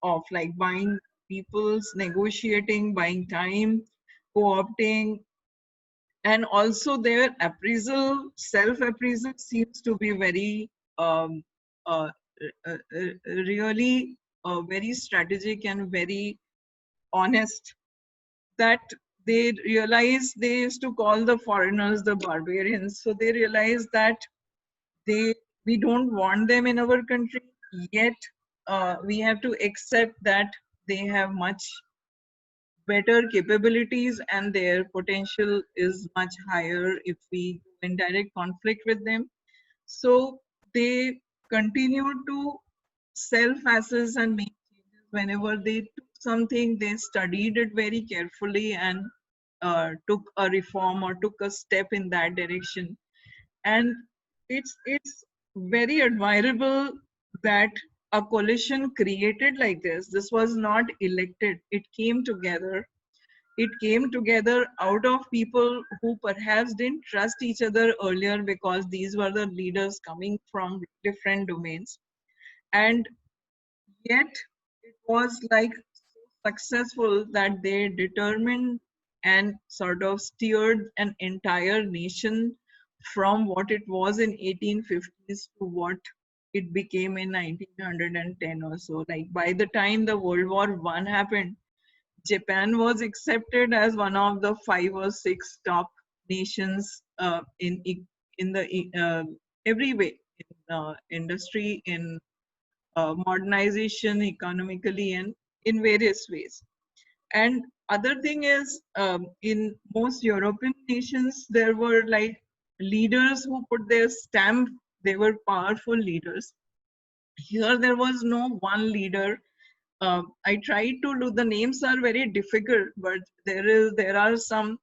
off, like buying people's, negotiating, buying time, co-opting, and also their appraisal, self-appraisal seems to be very um, uh, really very strategic and very honest, that they realize, they used to call the foreigners the barbarians. So they realize that we don't want them in our country, yet we have to accept that they have much better capabilities and their potential is much higher if we go in direct conflict with them. So they continue to self-assess and make changes. Whenever they took something, they studied it very carefully and took a reform or took a step in that direction. And it's very admirable that a coalition created like this was not elected, it came together. It came together out of people who perhaps didn't trust each other earlier because these were the leaders coming from different domains. And yet it was like so successful that they determined and sort of steered an entire nation from what it was in 1850s to what it became in 1910 or so. Like by the time the World War I happened, Japan was accepted as one of the 5 or 6 top nations in the every way, in industry, in modernization, economically, and in various ways. And other thing is, in most European nations, there were like leaders who put their stamp. They were powerful leaders. Here, there was no one leader. I tried to do, the names are very difficult, but there are some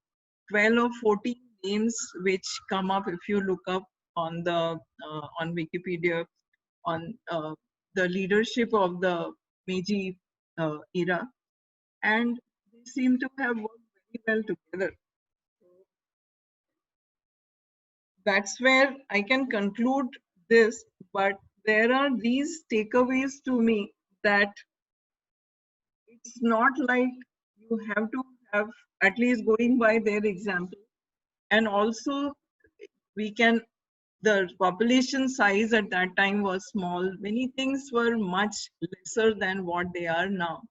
12 or 14 names which come up if you look up on the on Wikipedia on the leadership of the Meiji era, and they seem to have worked very well together. That's where I can conclude this, but there are these takeaways to me that it's not like you have to have, at least going by their example, and also we can, the population size at that time was small, many things were much lesser than what they are now,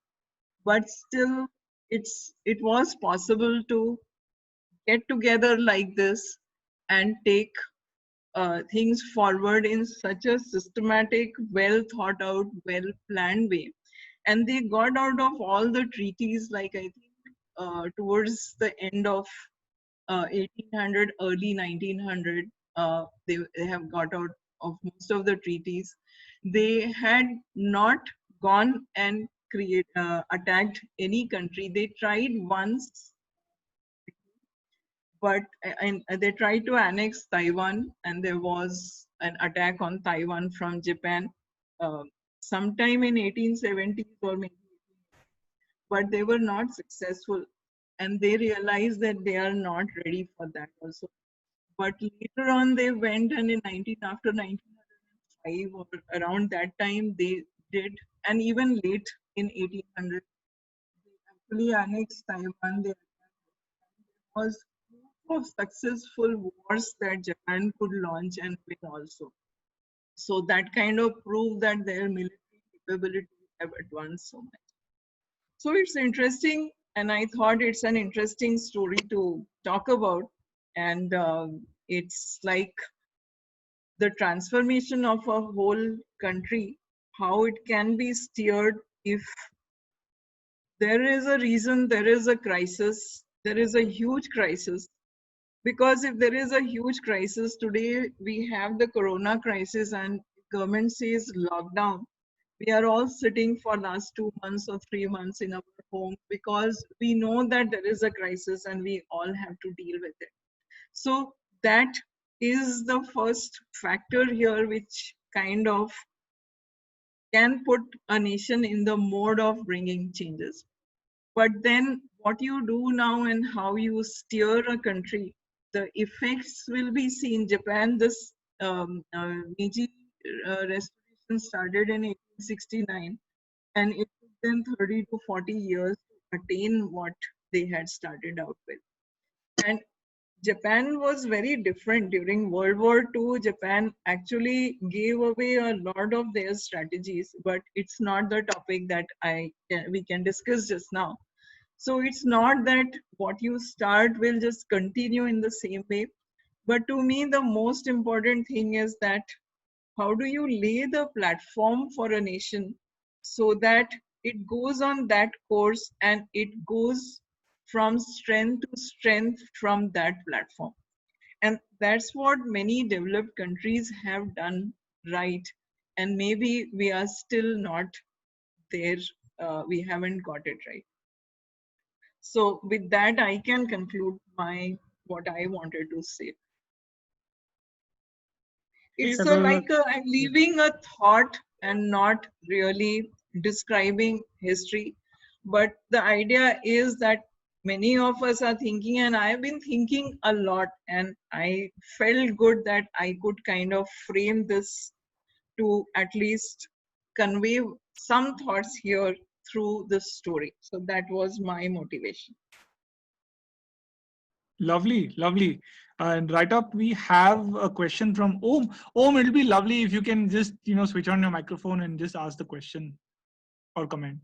but still it was possible to get together like this and take things forward in such a systematic, well thought out, well planned way. And they got out of all the treaties, like I think towards the end of 1800, early 1900, they have got out of most of the treaties. They had not gone and attacked any country. They tried once, but and they tried to annex Taiwan, and there was an attack on Taiwan from Japan uh, sometime in 1870s or maybe, but they were not successful, and they realized that they are not ready for that also. But later on, they went, and in after 1905 or around that time, they did, and even late in 1800, they actually annexed Taiwan. There was proof of successful wars that Japan could launch and win also. So that kind of proved that their military capabilities have advanced so much. So it's interesting, and I thought it's an interesting story to talk about. And it's like the transformation of a whole country, how it can be steered if there is a reason, there is a crisis, there is a huge crisis. Because if there is a huge crisis today, we have the corona crisis and government says lockdown. We are all sitting for last 2 months or 3 months in our home because we know that there is a crisis and we all have to deal with it. So that is the first factor here which kind of can put a nation in the mode of bringing changes. But then what you do now and how you steer a country, the effects will be seen. Japan, this Meiji restoration started in 1869, and it took them 30 to 40 years to attain what they had started out with. And Japan was very different during World War II. Japan actually gave away a lot of their strategies, but it's not the topic that we can discuss just now. So it's not that what you start will just continue in the same way. But to me, the most important thing is that how do you lay the platform for a nation so that it goes on that course and it goes from strength to strength from that platform. And that's what many developed countries have done right. And maybe we are still not there. We haven't got it right. So with that, I can conclude what I wanted to say. It's like I'm leaving a thought and not really describing history. But the idea is that many of us are thinking, and I've been thinking a lot, and I felt good that I could kind of frame this to at least convey some thoughts here through this story. So that was my motivation. Lovely, lovely. And right up, we have a question from Om. Om, it'll be lovely if you can just, switch on your microphone and just ask the question or comment.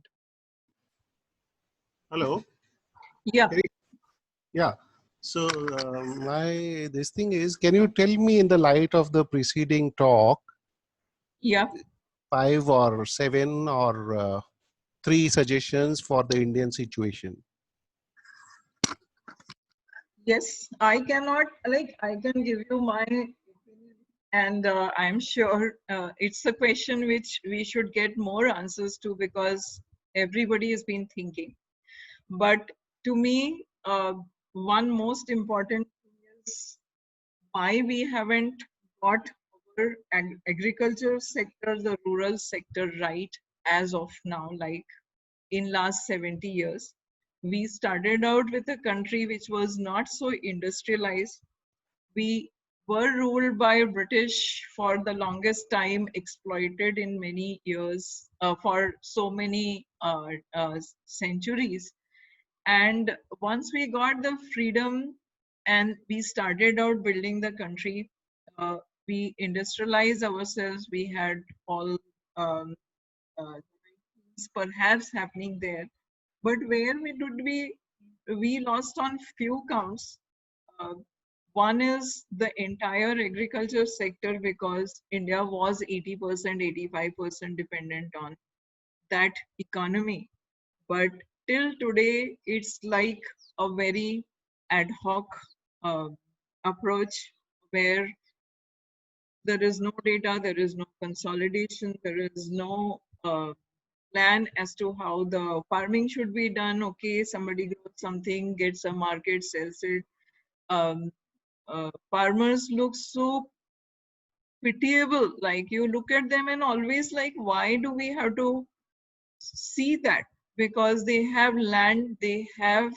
Hello. Yeah. Yeah. So this thing is, can you tell me in the light of the preceding talk, Yeah. 5 or 7 or 3 suggestions for the Indian situation? Yes, I cannot, I can give you my opinion, and I'm sure it's a question which we should get more answers to because everybody has been thinking. But to me, one most important thing is why we haven't got our agriculture sector, the rural sector right as of now, like in last 70 years. We started out with a country which was not so industrialized. We were ruled by British for the longest time, exploited in many years, for so many centuries. And once we got the freedom and we started out building the country, we industrialized ourselves. We had all things perhaps happening there. But where we lost on few counts. Uh, One is the entire agriculture sector, because India was 80%, 85% dependent on that economy. But till today, it's like a very ad hoc uh, approach where there is no data, there is no consolidation, there is no plan as to how the farming should be done. Okay, somebody grows something, gets a market, sells it. Farmers look so pitiable. Like you look at them and always like, why do we have to see that? Because they have land, they have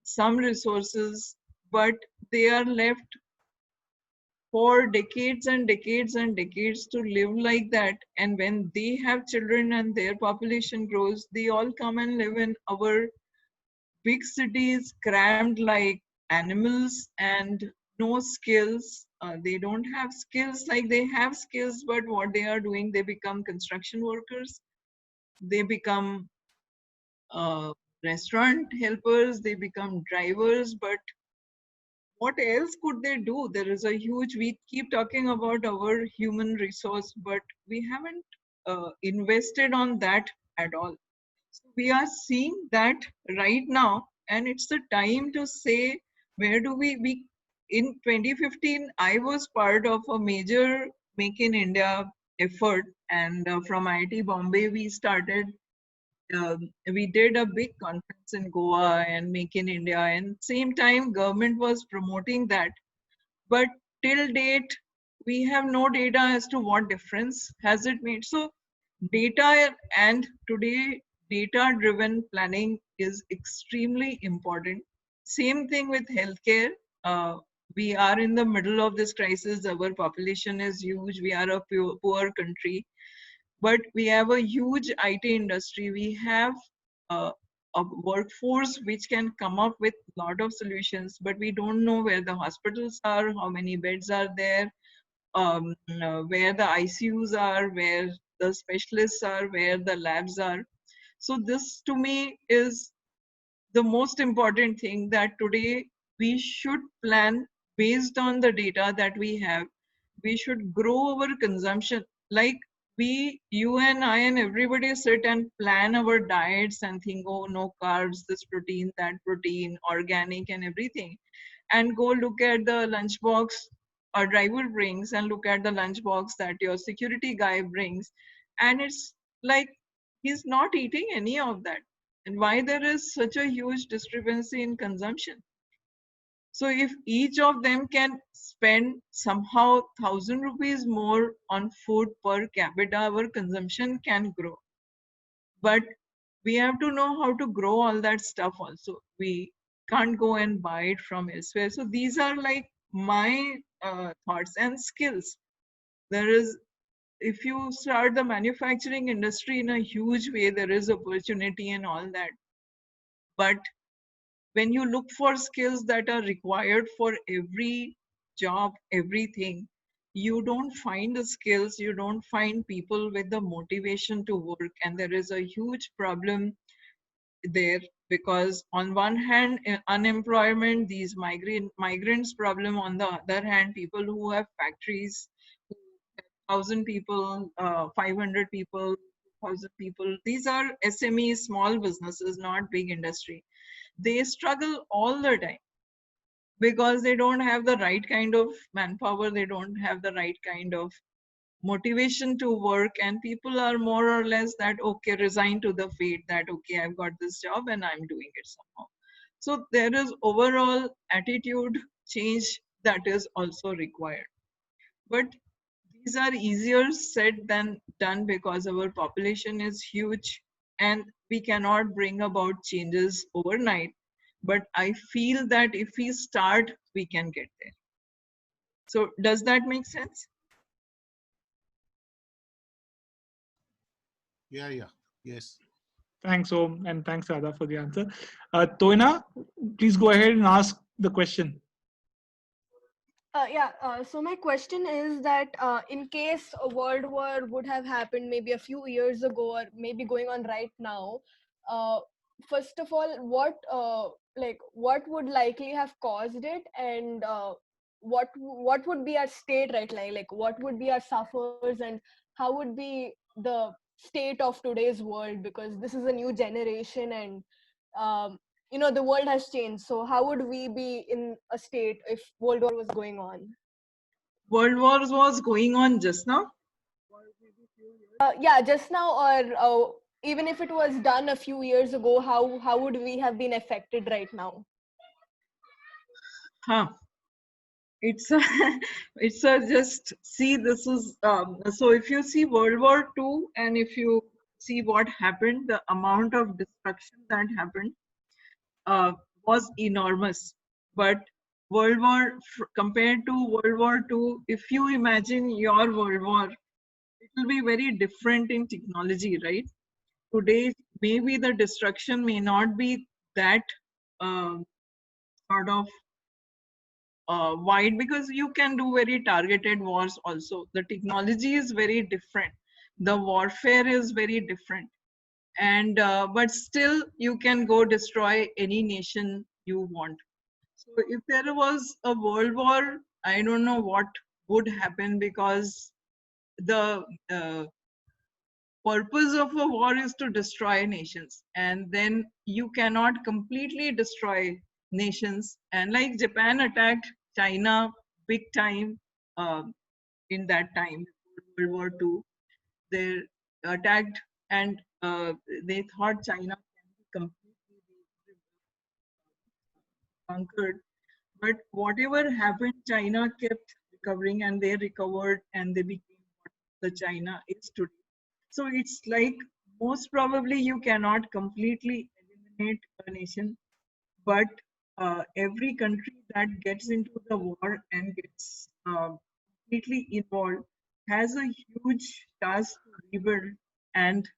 some resources, but they are left for decades and decades and decades to live like that. And when they have children and their population grows, they all come and live in our big cities, crammed like animals and no skills. They don't have skills. Like they have skills, but what they are doing, they become construction workers, they become uh, restaurant helpers, they become drivers. But what else could they do? There is a huge, we keep talking about our human resource, but we haven't invested on that at all. So we are seeing that right now, and it's the time to say, where do we in 2015, I was part of a major Make in India effort, and from IIT Bombay, we started we did a big conference in Goa and Make in India, and same time government was promoting that. But till date, we have no data as to what difference has it made. So data, and today data driven planning is extremely important. Same thing with healthcare. Uh, we are in the middle of this crisis. Our population is huge. We are a poor country, but we have a huge IT industry. We have a workforce which can come up with a lot of solutions, but we don't know where the hospitals are, how many beds are there, where the ICUs are, where the specialists are, where the labs are. So this to me is the most important thing, that today we should plan based on the data that we have. We should grow our consumption. Like you and I and everybody sit and plan our diets and think, oh, no carbs, this protein, that protein, organic and everything. And go look at the lunchbox our driver brings and look at the lunchbox that your security guy brings. And it's like he's not eating any of that. And why there is such a huge discrepancy in consumption? So if each of them can spend somehow 1,000 rupees more on food per capita, our consumption can grow. But we have to know how to grow all that stuff also. We can't go and buy it from elsewhere. So these are like my thoughts and skills. There is, if you start the manufacturing industry in a huge way, there is opportunity and all that. But when you look for skills that are required for every job, everything, you don't find the skills, you don't find people with the motivation to work. And there is a huge problem there, because on one hand, unemployment, these migrants problem, on the other hand, people who have factories, 1,000 people, 500 people, 1,000 people, these are SMEs, small businesses, not big industry. They struggle all the time because they don't have the right kind of manpower, they don't have the right kind of motivation to work, and people are more or less that, okay, resign to the fate that, okay, I've got this job and I'm doing it somehow. So there is overall attitude change that is also required. But these are easier said than done, because our population is huge and we cannot bring about changes overnight. But I feel that if we start, we can get there. So does that make sense? Yeah, yeah, yes. Thanks, Om, and thanks, Radha, for the answer. Toina, please go ahead and ask the question. So my question is that in case a world war would have happened maybe a few years ago or maybe going on right now, uh, first of all, what would likely have caused it, and what would be our state right now? Like what would be our suffers, and how would be the state of today's world? Because this is a new generation, and the world has changed. So how would we be in a state if World War was going on? World Wars was going on just now. Yeah, just now, or even if it was done a few years ago, how would we have been affected right now? Huh. It's a, it's a just see, this is, so if you see World War II and if you see what happened, the amount of destruction that happened was enormous. But compared to World War II, if you imagine your World War, it will be very different in technology, right? Today, maybe the destruction may not be that sort of wide, because you can do very targeted wars also. The technology is very different. The warfare is very different. And but still you can go destroy any nation you want. So if there was a world war, I don't know what would happen, because the purpose of a war is to destroy nations, and then you cannot completely destroy nations. And like Japan attacked China big time uh, in that time, World War II. They attacked, and they thought China can be completely conquered. But whatever happened, China kept recovering, and they recovered, and they became what the China is today. So it's like, most probably you cannot completely eliminate a nation, but every country that gets into the war and gets completely involved has a huge task to rebuild and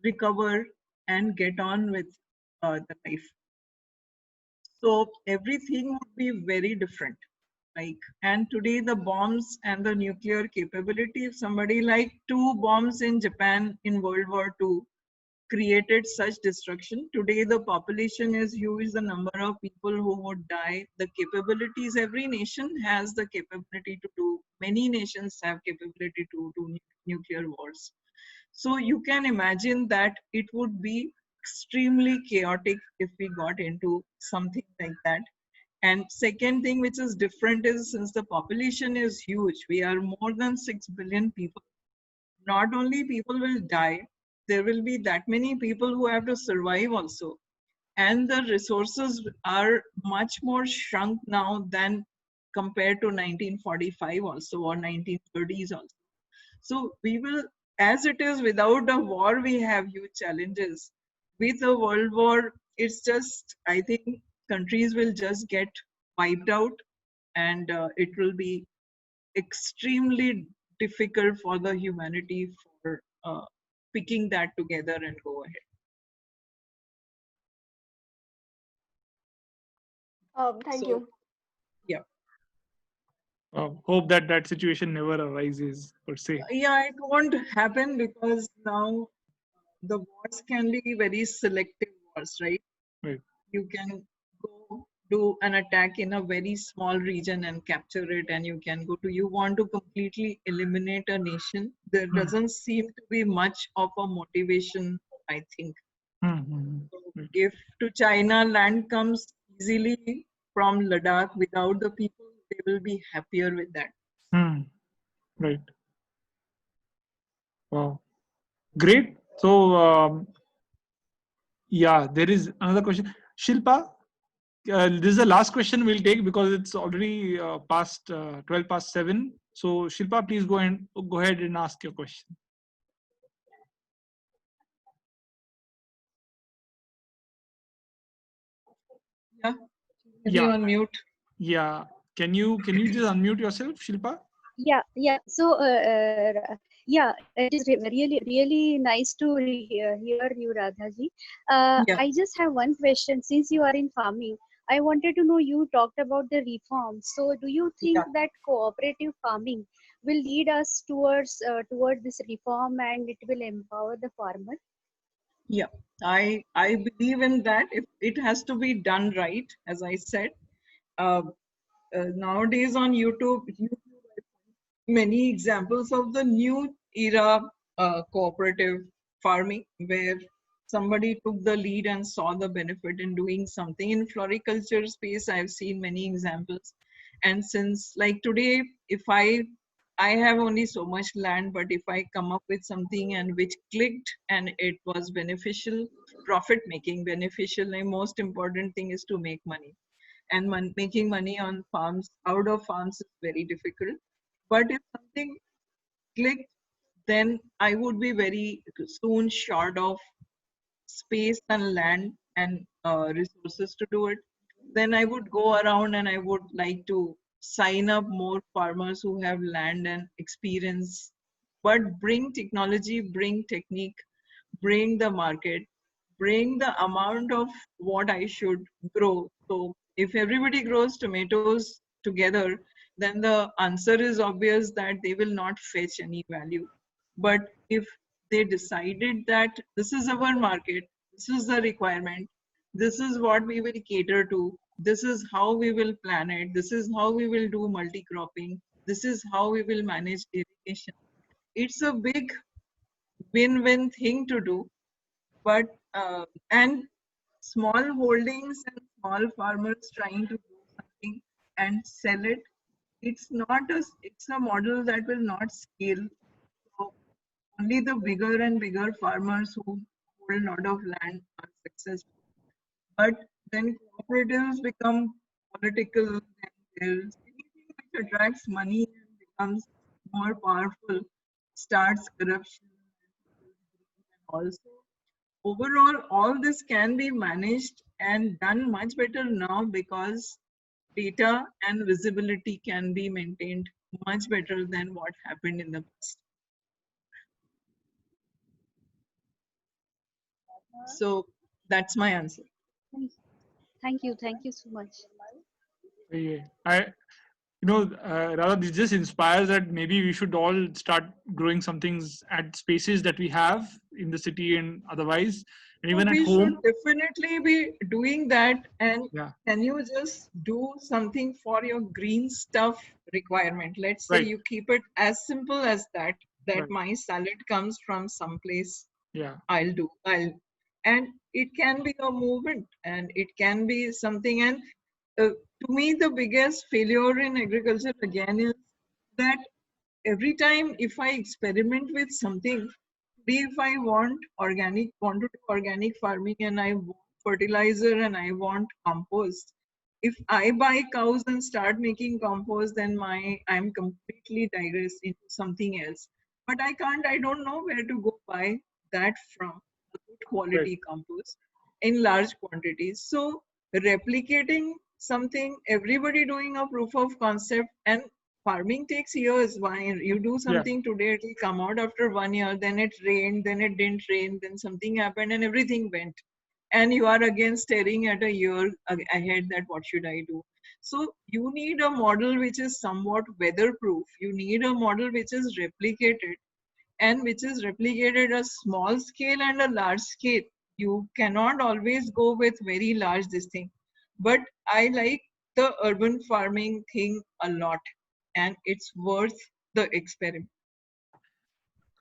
recover and get on with the life. So everything would be very different. Like, and today the bombs and the nuclear capability, if somebody like two bombs in Japan in World War II created such destruction, today the population is huge, the number of people who would die, the capabilities, every nation has the capability to do, many nations have capability to do nuclear wars. So you can imagine that it would be extremely chaotic if we got into something like that. And second thing which is different is, since the population is huge, we are more than 6 billion people, not only people will die, there will be that many people who have to survive also. And the resources are much more shrunk now than compared to 1945 also, or 1930s also. So we will, as it is, without a war, we have huge challenges. With a world war, it's just, I think countries will just get wiped out, and it will be extremely difficult for the humanity for picking that together and go ahead. Thank So, you. yeah. Hope that that situation never arises, per se. Yeah, it won't happen, because now the wars can be very selective wars, right? Right. You can go do an attack in a very small region and capture it, and you can go to, you want to completely eliminate a nation, there doesn't seem to be much of a motivation, I think. Right. If to China land comes easily from Ladakh without the people, they will be happier with that. Right. Wow. Great. So, yeah, there is another question. Shilpa, this is the last question we'll take because it's already past 12 past 7. So, Shilpa, please go ahead and ask your question. Yeah. Yeah. On mute. Yeah. Can you just unmute yourself, Shilpa? Yeah. So, yeah, it is really nice to hear you, Radhaji. Yeah. I just have one question. Since you are in farming, I wanted to know, you talked about the reforms. So, do you think that cooperative farming will lead us towards this reform, and it will empower the farmer? Yeah, I believe in that. If it has to be done right, as I said, nowadays on YouTube, many examples of the new era cooperative farming where somebody took the lead and saw the benefit in doing something. In floriculture space, I've seen many examples. And since like today, if I have only so much land, but if I come up with something and which clicked and it was beneficial, profit making beneficial, the most important thing is to make money. And making money on farms, out of farms, is very difficult. But if something clicked, then I would be very soon short of space and land and resources to do it. Then I would go around and I would like to sign up more farmers who have land and experience, but bring technology, bring technique, bring the market, bring the amount of what I should grow. So if everybody grows tomatoes together, then the answer is obvious that they will not fetch any value. But if they decided that this is our market, this is the requirement, this is what we will cater to, this is how we will plan it, this is how we will do multi-cropping, this is how we will manage irrigation. It's a big win-win thing to do, but and small holdings and small farmers trying to do something and sell it, it's a model that will not scale. So only the bigger and bigger farmers who hold a lot of land are successful. But then cooperatives become political, and there's anything which attracts money and becomes more powerful starts corruption. Also, overall, all this can be managed and done much better now because data and visibility can be maintained much better than what happened in the past. So that's my answer. Thank you so much. Yeah. Rather, this just inspires that maybe we should all start growing some things at spaces that we have in the city and otherwise, and even at We home. should definitely be doing that. And Yeah. can you just do something for your green stuff requirement? Let's say Right. you keep it as simple as that, Right. my salad comes from someplace. Yeah. And it can be a movement and it can be something. And to me, the biggest failure in agriculture again is that every time if I experiment with something, if I want to do organic farming and I want fertilizer and I want compost, if I buy cows and start making compost, then I'm completely digress into something else. But I don't know where to go buy that from, a good quality compost in large quantities. So replicating something, everybody doing a proof of concept, and farming takes years. Why you do something today, it will come out after 1 year, then it rained, then it didn't rain, then something happened and everything went. And you are again staring at a year ahead that what should I do? So you need a model which is somewhat weatherproof. You need a model which is replicated, and which is replicated a small scale and a large scale. You cannot always go with very large this thing. But I like the urban farming thing a lot, and it's worth the experiment.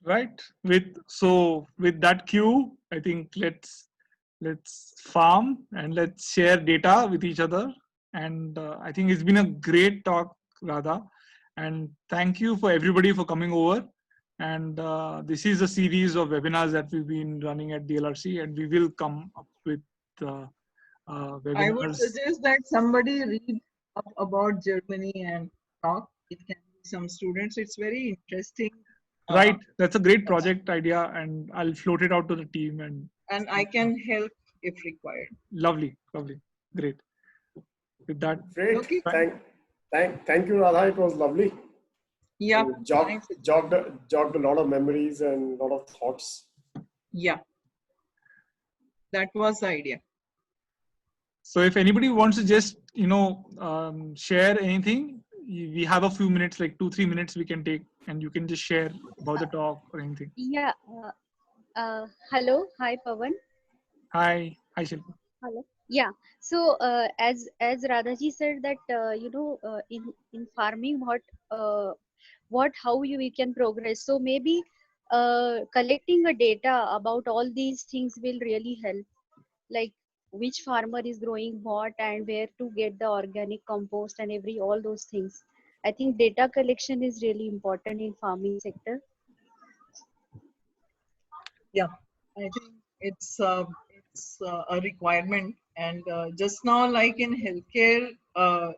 Right. With that cue, I think let's farm and let's share data with each other. And I think it's been a great talk, Radha. And thank you for everybody for coming over. And this is a series of webinars that we've been running at DLRC, and we will come up with webinars. I would suggest that somebody read up about Germany and talk. It can be some students. It's very interesting. Right. That's a great project idea, and I'll float it out to the team. And I can help if required. Lovely. Great. With that, Great. Okay. Thank you, Radha. It was lovely. Yeah. Jogged a lot of memories and a lot of thoughts. Yeah. That was the idea. So if anybody wants to just, share anything, we have a few minutes, like 2-3 minutes we can take, and you can just share about the talk or anything. Yeah. Hello. Hi, Pawan. Hi Shilpa. Hello. Yeah. So as Radhaji said that in farming what how we can progress. So maybe collecting a data about all these things will really help. Like which farmer is growing what and where to get the organic compost and every all those things. I think data collection is really important in farming sector. Yeah, I think it's a requirement. And just now, like in healthcare, I'll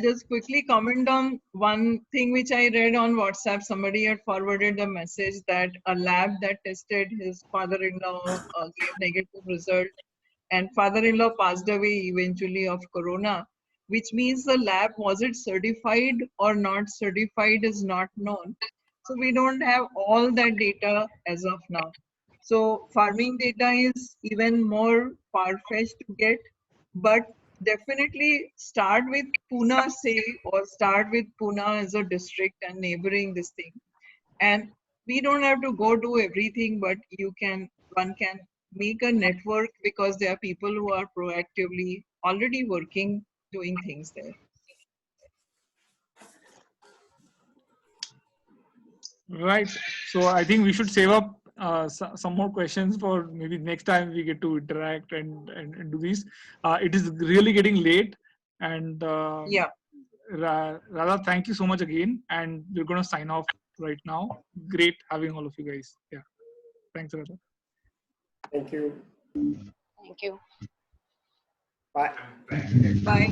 just quickly comment on one thing which I read on WhatsApp. Somebody had forwarded a message that a lab that tested his father-in-law gave negative result, and father-in-law passed away eventually of corona, which means the lab, was it certified or not certified, is not known. So we don't have all that data as of now. So farming data is even more far-fetched to get, but definitely start with Pune, say, or start with Pune as a district and neighboring this thing. And we don't have to go do everything, but one can make a network, because there are people who are proactively already working, doing things there. Right. So I think we should save up some more questions for maybe next time we get to interact and do these. It is really getting late, and Yeah. Radha, thank you so much again. And we're going to sign off right now. Great having all of you guys. Yeah. Thanks, Radha. Thank you. Thank you. Bye. Bye.